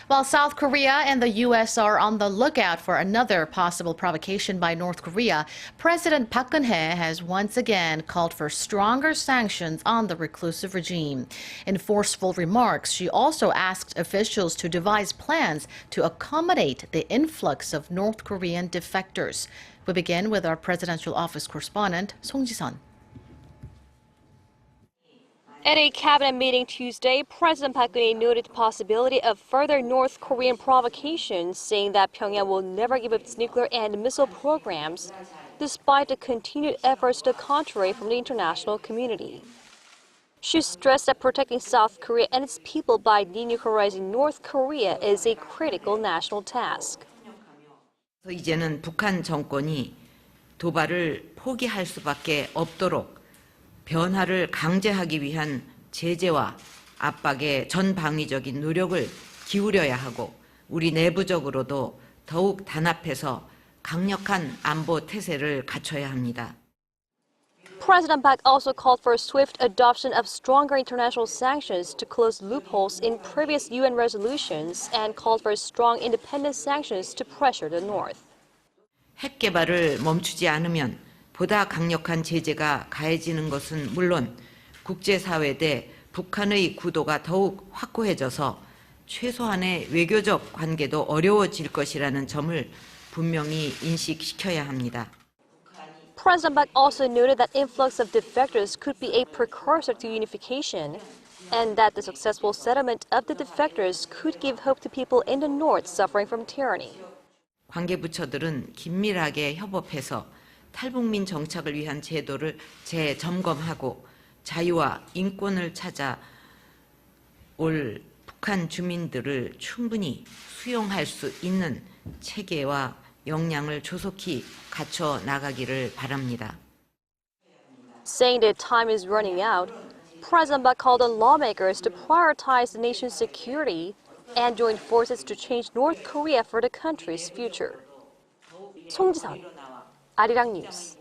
While South Korea and the U.S. are on the lookout for another possible provocation by North Korea, President Park Geun-hye has once again called for stronger sanctions on the reclusive regime. In forceful remarks, she also asked officials to devise plans to accommodate the influx of North Korean defectors. We begin with our presidential office correspondent, Song Ji-sun. At a cabinet meeting Tuesday, President Park Geun-hye noted the possibility of further North Korean provocations, saying that Pyongyang will never give up its nuclear and missile programs, despite the continued efforts to the contrary from the international community. She stressed that protecting South Korea and its people by denuclearizing North Korea is a critical national task. 이제는 북한 정권이 도발을 포기할 수밖에 없도록 변화를 강제하기 위한 제재와 압박에 전방위적인 노력을 기울여야 하고 우리 내부적으로도 더욱 단합해서 강력한 안보 태세를 갖춰야 합니다. President Park also called for swift adoption of stronger international sanctions to close loopholes in previous UN resolutions and called for strong independent sanctions to pressure the North. 핵 개발을 멈추지 않으면 보다 강력한 제재가 가해지는 것은 물론 국제사회 대 북한의 구도가 더욱 확고해져서 최소한의 외교적 관계도 어려워질 것이라는 점을 분명히 인식시켜야 합니다. President Park also noted that influx of defectors could be a precursor to unification and that the successful settlement of the defectors could give hope to people in the North suffering from tyranny. 관계부처들은 긴밀하게 협업해서 탈북민 정착을 위한 제도를 재점검하고 자유와 인권을 찾아 올 북한 주민들을 충분히 수용할 수 있는 체계와 역량을 조속히 갖춰 나가기를 바랍니다. Saying that time is running out, President Park called on lawmakers to prioritize the nation's security and join forces to change North Korea for the country's future. 송지선, 아리랑 뉴스.